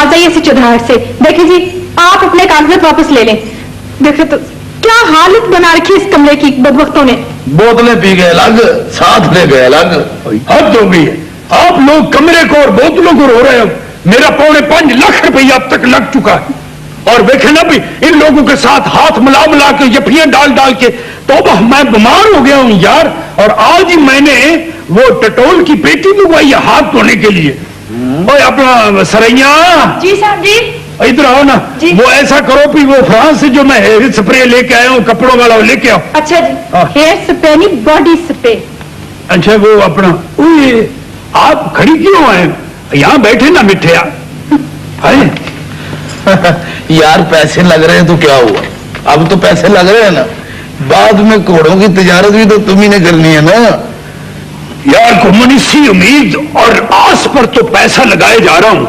आ जाइए इसी चौधार से। देखिए जी, आप अपने कागजात वापस ले लें। देखिए तो क्या हालत बना रखी इस कमरे की बदबख्तों ने। बोतलें पी गए अलग, साथ ले गए अलग। हद हो गई है, आप लोग कमरे को और बोतलों को रो रहे हो। मेरा 4.5 लाख रुपया अब तक लग चुका है। और देखे ना भी इन लोगों के साथ हाथ मिला के यफियां डाल के तो मैं बीमार हो गया हूं यार। और आज ही मैंने वो टटोल की पेटी मंगवाई है हाथ धोने के लिए। और अपना सरैया जी साहब जी, इधर आओ ना। वो ऐसा करो कि वो फ्रांस से जो मैं हेयर स्प्रे लेके आया हूँ कपड़ों वाला वो लेके आओ। अच्छा जी, हेयर स्प्रे नहीं बॉडी स्प्रे। अच्छा वो अपना आप खड़ी क्यों आए? यहाँ बैठे ना मिठे यार पैसे लग रहे हैं तो क्या हुआ, अब तो पैसे लग रहे हैं ना, बाद में घोड़ों की तिजारत भी तो तुम ही ने करनी है ना यार। कम्युनिस्टी उम्मीद और आस पर तो पैसा लगाए जा रहा हूं,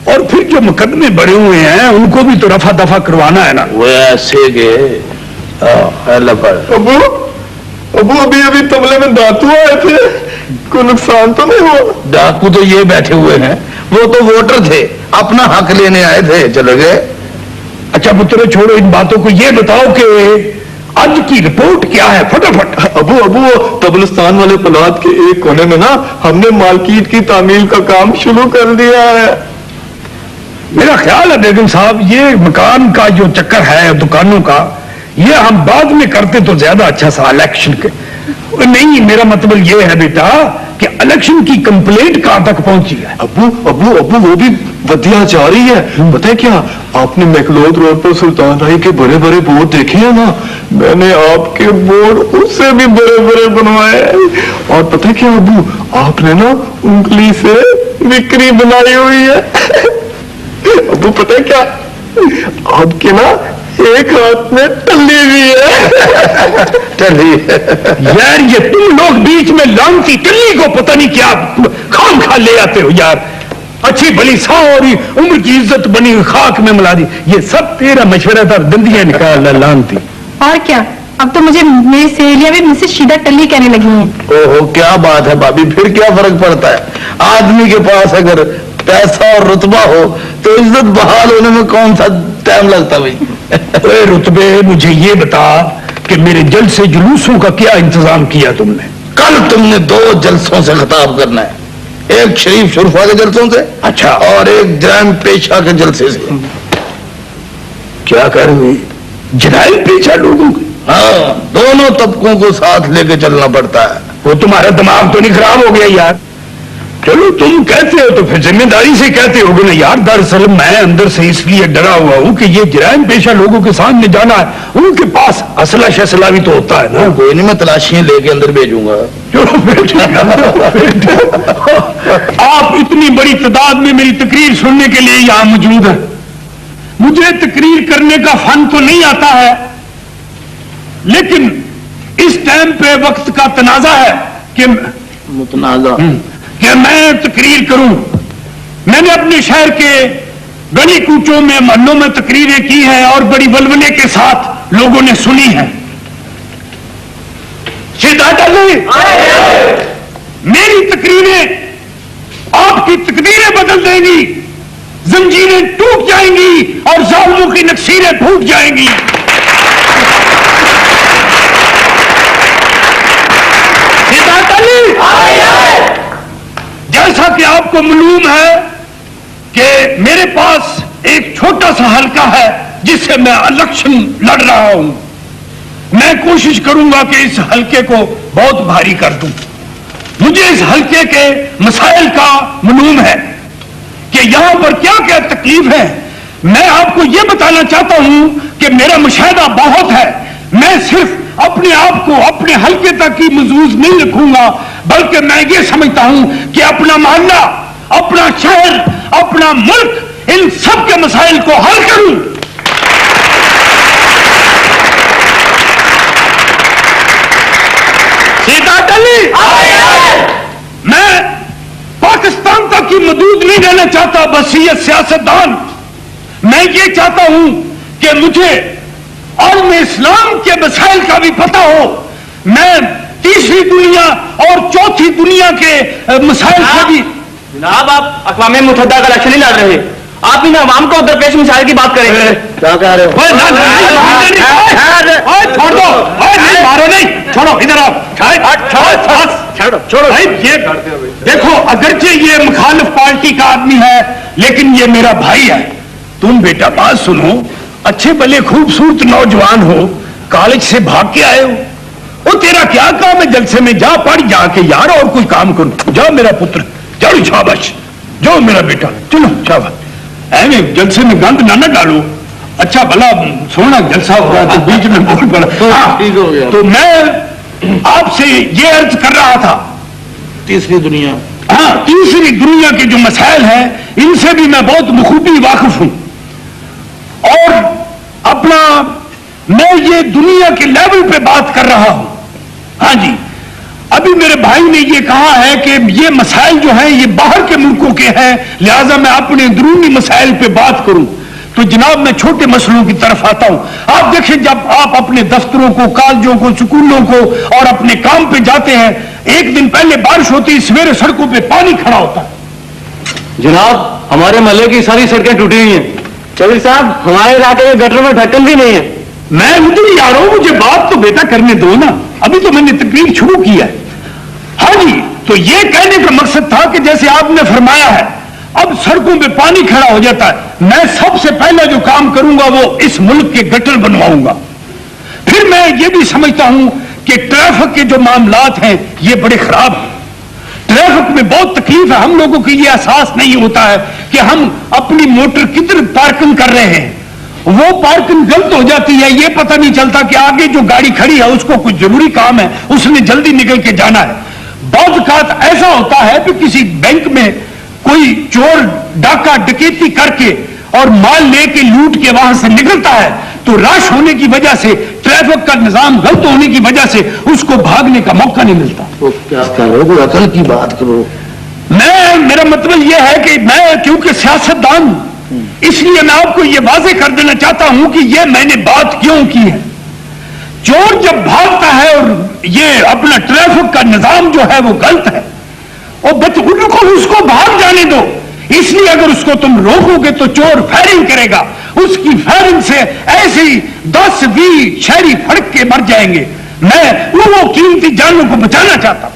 और फिर जो मुकदमे बढ़े हुए हैं उनको भी तो रफा दफा करवाना है ना। वो ऐसे के अबू अभी तबले में दातू आए थे, कोई नुकसान तो नहीं हुआ? डाकू तो ये बैठे हुए हैं, वो तो वोटर थे, अपना हक लेने आए थे, चले गए। अच्छा पुत्र छोड़ो इन बातों को, ये बताओ कि आज की रिपोर्ट क्या है फटाफट। अबू तबलिस्तान वाले पलाद के एक कोने में ना हमने मार्केट की तामील का काम शुरू कर दिया है। मेरा ख्याल है बेगम साहब ये मकान का जो चक्कर है दुकानों का, ये हम बाद में करते तो ज्यादा अच्छा सा इलेक्शन के। नहीं, मेरा मतलब ये है बेटा कि इलेक्शन की कंप्लेंट कहां तक पहुंची है? अबू वो भी वधिया जा रही है। पता है क्या, आपने मैकलोद रोड पर सुल्तान राय के बड़े बड़े बोर्ड देखे हैं ना, मैंने आपके बोर्ड उससे भी बड़े बड़े बनवाए। और पता है क्या अबू, आपने ना उंगली से बिक्री बनाई हुई है। अबू पता है क्या, आपके ना एक हाथ में टल्ली भी है। टल्ली यार ये तुम लोग बीच में लांगती टल्ली को पता नहीं क्या खाम खा ले आते हो यार। अच्छी भली सारी उम्र की इज्जत बनी हुई खाक में मिला दी। ये सब तेरा मशवरा था, दंदियां निकाल लानती। और क्या, अब तो मुझे मेरी सहेलियां भी मुझसे सीधा टल्ली कहने लगी हैं। ओहो क्या बात है भाभी, फिर क्या फर्क पड़ता है? आदमी के पास अगर पैसा और रुतबा हो तो इज्जत बहाल होने में कौन सा टाइम लगता भाई। रुतबे मुझे ये बता कि मेरे जलसे जुलूसों का क्या इंतजाम किया तुमने? कल तुमने 2 जलसों से खिताब करना है, एक शरीफ शुरफा के जलसों से, अच्छा, और एक जराइम पेशा के जलसे से। क्या कर रहे? जराइम पेशा लोगों के? हाँ, दोनों तबकों को साथ लेके चलना पड़ता है। वो तुम्हारा दिमाग तो नहीं खराब हो गया यार? चलो तुम कहते हो तो फिर जिम्मेदारी से कहते हो ना यार। दरअसल मैं अंदर से इसलिए डरा हुआ हूँ कि ये जराइम पेशा लोगों के सामने जाना है, उनके पास असला शसला भी तो होता है ना। कोई नहीं, मैं तलाशियां लेके अंदर भेजूंगा। चलो आप इतनी बड़ी तादाद में मेरी तकरीर सुनने के लिए यहाँ मौजूद है। मुझे तकरीर करने का फन तो नहीं आता है, लेकिन इस टाइम पे वक्त का तनाजा है कि मुतनाजा कि मैं तकरीर करूं। मैंने अपने शहर के गली कूचों में महल्लों में तकरीरें की हैं और बड़ी वलवले के साथ लोगों ने सुनी है। मेरी तकरीरें आपकी तकदीरें बदल देंगी, जंजीरें टूट जाएंगी और जालिमों की नक्सीरें फूट जाएंगी। जैसा कि आपको मालूम है कि मेरे पास एक छोटा सा हलका है जिससे मैं इलेक्शन लड़ रहा हूं। मैं कोशिश करूंगा कि इस हलके को बहुत भारी कर दूं। मुझे इस हलके के मसाइल का मालूम है कि यहां पर क्या क्या तकलीफ है। मैं आपको यह बताना चाहता हूं कि मेरा मुशाहिदा बहुत है। मैं सिर्फ अपने आप को अपने हलके तक ही महसूस नहीं रखूंगा, बल्कि मैं ये समझता हूं कि अपना मोहल्ला, अपना शहर, अपना मुल्क, इन सब के मसाइल को हल करूं। मैं पाकिस्तान तक ही महदूद नहीं रहना चाहता बसीयत सियासतदान। मैं ये चाहता हूं कि मुझे आलम इस्लाम के मसाइल का भी पता हो। मैं तीसरी दुनिया और चौथी दुनिया के मसाइल से भी। जनाब आप अक़वाम मुत्तहिदा का इलेक्शन नहीं लड़ रहे, آپ इन आवाम को दरपेश मिसाल की बात करें। क्या कह रहे हो? छोड़ दो, नहीं मारो, नहीं छोड़ो, इधर आओ, छोड़ो। ये देखो, अगरचे ये मुखालिफ पार्टी का आदमी है, लेकिन ये मेरा भाई है। तुम बेटा बात सुनो, अच्छे भले खूबसूरत नौजवान हो, कॉलेज से भाग के आए हो, वो तेरा क्या काम है जलसे में? जा पढ़ जाके यार, और कोई काम करो। जाओ मेरा पुत्र, जाओ, शाबाश, जाओ मेरा बेटा, चलो शाबाश। ऐਵੇਂ जलसे में गंद ना डालो। अच्छा भला सोना जलसा हो रहा है तो बीच में बहुत बड़ा। ठीक हो गया। तो मैं आपसे ये अर्ज कर रहा था, तीसरी दुनिया, हाँ, तीसरी दुनिया के जो मसाइल हैं इनसे भी मैं बहुत बखूबी वाकिफ हूं, और अपना मैं ये दुनिया के लेवल पे बात कर रहा हूं। हाँ जी, अभी मेरे भाई ने ये कहा है कि ये मसाइल जो हैं ये बाहर के मुल्कों के हैं, लिहाजा मैं अपने अंदरूनी मसाइल पे बात करूं। तो जनाब मैं छोटे मसलों की तरफ आता हूं। आप देखें, जब आप अपने दफ्तरों को, कॉलेजों को, स्कूलों को और अपने काम पे जाते हैं, एक दिन पहले बारिश होती है, सवेरे सड़कों पे पानी खड़ा होता है। जनाब हमारे महल्ले की सारी सड़कें टूटी हुई हैं। चौधरी साहब हमारे इलाके में गटर में ढक्कन भी नहीं है। मैं उधर ही आ रहा हूं, मुझे बात तो बेटा करने दो ना, अभी तो मैंने तकरीर शुरू किया है। हाँ जी, तो ये कहने का मकसद था कि जैसे आपने फरमाया है अब सड़कों पे पानी खड़ा हो जाता है, मैं सबसे पहला जो काम करूंगा वो इस मुल्क के गटर बनवाऊंगा। फिर मैं ये भी समझता हूं कि ट्रैफिक के जो मामलात हैं ये बड़े खराब हैं। ट्रैफिक में बहुत तकलीफ है, हम लोगों को ये एहसास नहीं होता है कि हम अपनी मोटर किधर पार्किंग कर रहे हैं। वो पार्किंग गलत हो जाती है, ये पता नहीं चलता कि आगे जो गाड़ी खड़ी है उसको कुछ जरूरी काम है, उसने जल्दी निकल के जाना है। बहुत बात ऐसा होता है कि किसी बैंक में कोई चोर डाका डकैती करके और माल लेके लूट के वहां से निकलता है, तो रश होने की वजह से, ट्रैफिक का निजाम गलत होने की वजह से उसको भागने का मौका नहीं मिलता। तो क्या करो, कोई अकल की बात करो। मेरा मतलब यह है कि मैं क्योंकि सियासतदान हूं, इसलिए मैं आपको यह वाजे कर देना चाहता हूं कि यह मैंने बात क्यों की है। चोर जब भागता है और ये अपना ट्रैफिक का निजाम जो है वो गलत है, और उनको उसको भाग जाने दो, इसलिए अगर उसको तुम रोकोगे तो चोर फायरिंग करेगा, उसकी फायरिंग से ऐसे ही 10-20 शहरी फड़क के मर जाएंगे। मैं वो कीमती जानों को बचाना चाहता हूं।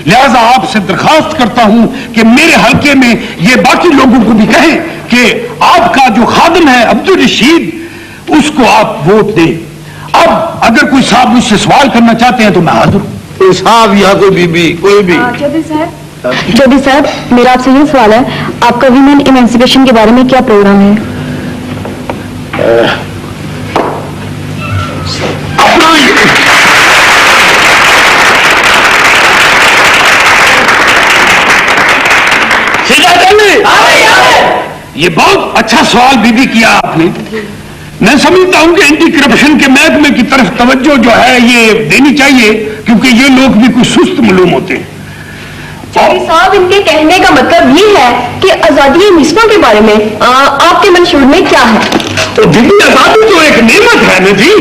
लिहाजा आपसे दरखास्त करता हूं कि मेरे हल्के में ये बाकी लोगों को भी कहें कि आपका जो खादिम है अब्दुल रशीद, उसको आप वोट दें। अब अगर कोई साहब मुझसे सवाल करना चाहते हैं तो मैं हाजिर हूं। कोई साहब या कोई बीबी, कोई भी। चौधरी साहब मेरा आपसे ये सवाल है, आपका वीमेन इमेंसिपेशन के बारे में क्या प्रोग्राम है? ये बहुत अच्छा सवाल बीबी किया आपने। मैं समझता हूं कि एंटी करप्शन के महकमे की तरफ तवज्जो जो है ये देनी चाहिए, क्योंकि ये लोग भी कुछ सुस्त मालूम होते हैं। चौधरी साहब इनके कहने का मतलब ये है कि आजादी निस्बों के बारे में आपके मंशूर में क्या है? तो दीदी आजादी तो एक नेमत है ना जी।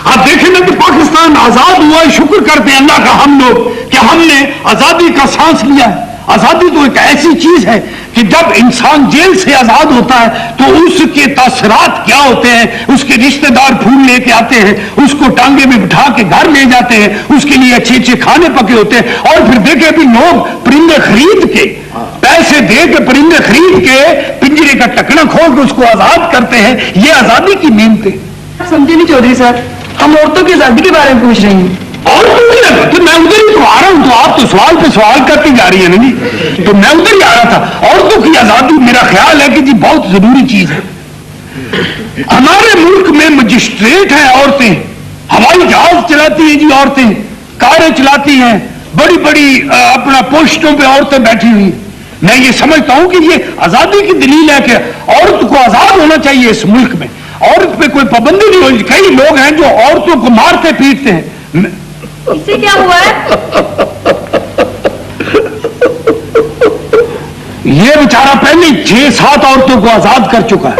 आप देखें ना कि पाकिस्तान आजाद हुआ है, शुक्र करते हैं अल्लाह का हम लोग कि हमने आजादी का सांस लिया है। आजादी तो एक ऐसी चीज है कि जब इंसान जेल से आजाद होता है तो उसके तासरात क्या होते हैं, उसके रिश्तेदार फूल लेके आते हैं, उसको टांगे में बिठा के घर ले जाते हैं, उसके लिए अच्छे अच्छे खाने पके होते हैं, और फिर देखे भी लोग परिंदे खरीद के, पैसे दे के परिंदे खरीद के पिंजरे का टकना खोल के उसको आजाद करते हैं। ये आजादी की नीमत है। समझे नहीं चौधरी साहब, हम औरतों की आजादी के बारे में पूछ रहे हैं। और तो मैं उधर ही तो आ रहा हूं, तो आप तो सवाल पे सवाल करती जा रही है ना जी। तो मैं उधर ही आ रहा था। औरतों की आजादी मेरा ख्याल है कि जी बहुत जरूरी चीज है। हमारे मुल्क में मजिस्ट्रेट हैं औरतें, हवाई जहाज चलाती हैं जी औरतें, कारें चलाती हैं, बड़ी बड़ी अपना पोस्टों पे औरतें बैठी हुई। मैं ये समझता हूं कि ये आजादी की दलील है कि औरत को आजाद होना चाहिए इस मुल्क में, औरत पे कोई पाबंदी नहीं होनी। कई लोग हैं जो औरतों को मारते पीटते हैं। इससे क्या हुआ है? ये बेचारा पहले 6-7 औरतों को आजाद कर चुका है।